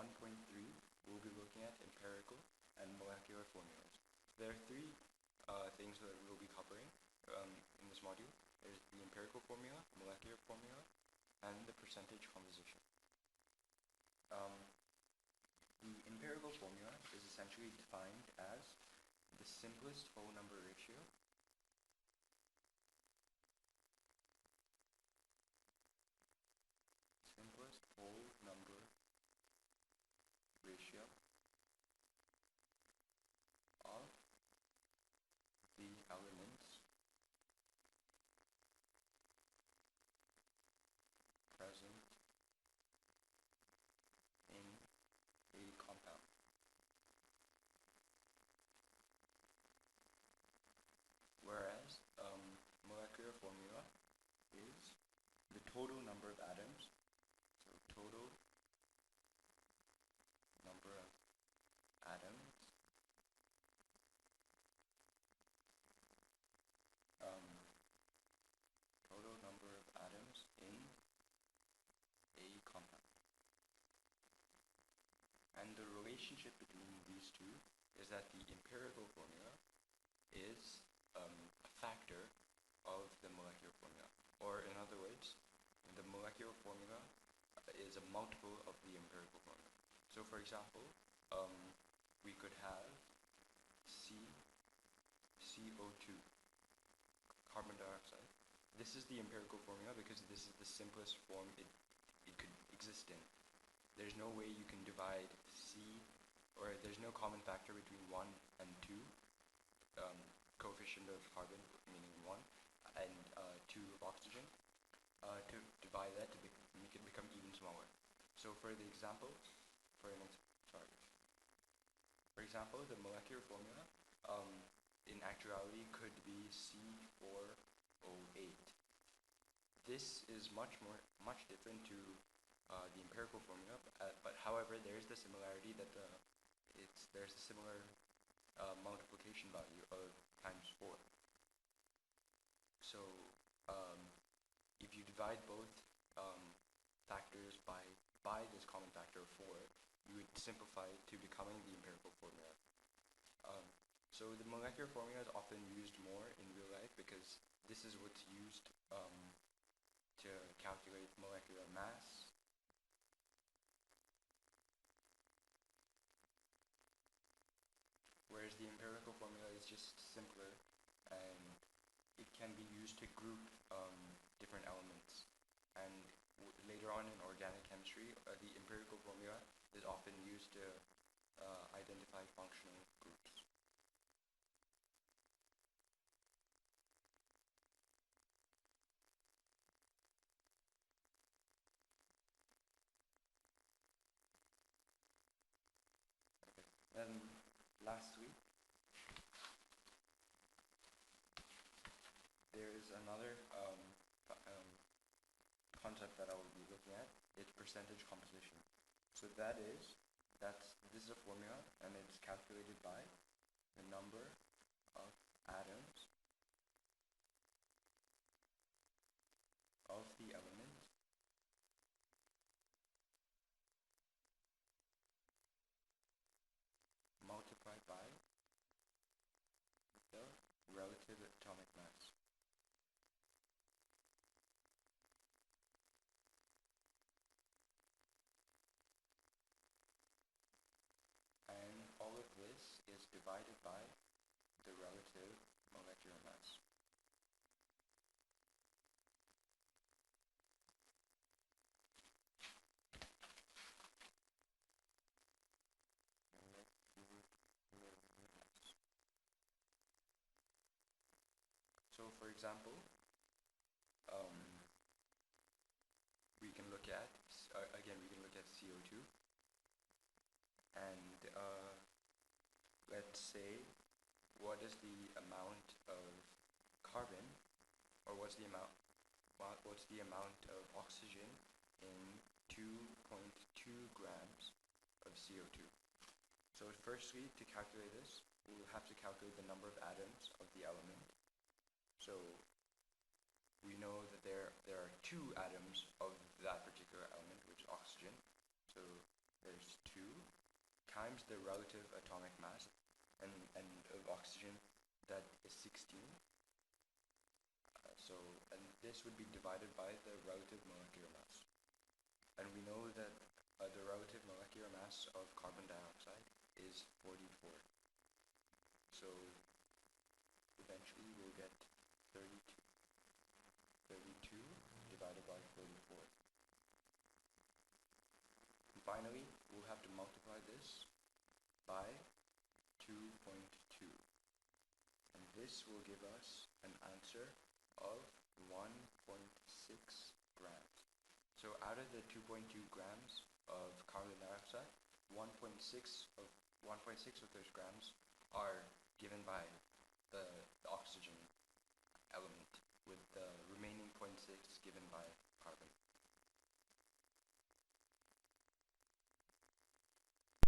1.3, we'll be looking at empirical and molecular formulas. There are three things that we'll be covering in this module. There's the empirical formula, molecular formula, and the percentage composition. The empirical formula is essentially defined as the simplest whole number ratio of the elements present in a compound. Whereas molecular formula is the total number of atoms, so total number of atoms in a compound. And the relationship between these two is that the empirical formula is a factor of the molecular formula. Or in other words, the molecular formula is a multiple of the empirical formula. So for example, we could have CO2, carbon dioxide. This is the empirical formula because this is the simplest form it could exist in. There's no way you can divide or there's no common factor between 1 and 2, coefficient of carbon, meaning 1, and 2 of oxygen, to divide that to make it become even smaller. So for the example, the molecular formula in actuality could be C4O8. This is much different to the empirical formula, but however, there is the similarity that there's a similar multiplication value of times 4. So if you divide both factors by this common factor of 4, you would simplify it to becoming the empirical formula. So the molecular formula is often used more in real life because this is what's used to calculate molecular mass, whereas the empirical formula is just simpler and it can be used to group different elements. And later on in organic chemistry, the empirical formula is often used to identify functional groups. Okay. And last week, there is another concept that I will be looking at. It's percentage composition. So this is a formula, and it's calculated by the number of atoms of the element multiplied by the relative atomic mass. And all of this is divided by the relative molecular mass. So for example, we can look at CO2, and let's say what is the amount of carbon, or what's the amount of oxygen in 2.2 grams of CO2. So firstly, to calculate this, we will have to calculate the number of atoms of the element. So we know that there are 2 atoms of that particular element, which is oxygen. So there's 2 times the relative atomic mass and of oxygen, that is 16. And this would be divided by the relative molecular mass. And we know that the relative molecular mass of carbon dioxide is 44. So eventually we'll get 32 divided by 44. And finally, we'll have to multiply this by 2.2. And this will give us an answer of 1.6 grams. So out of the 2.2 grams of carbon dioxide, 1.6 of those grams are given by the oxygen element, with the remaining 0.6 given by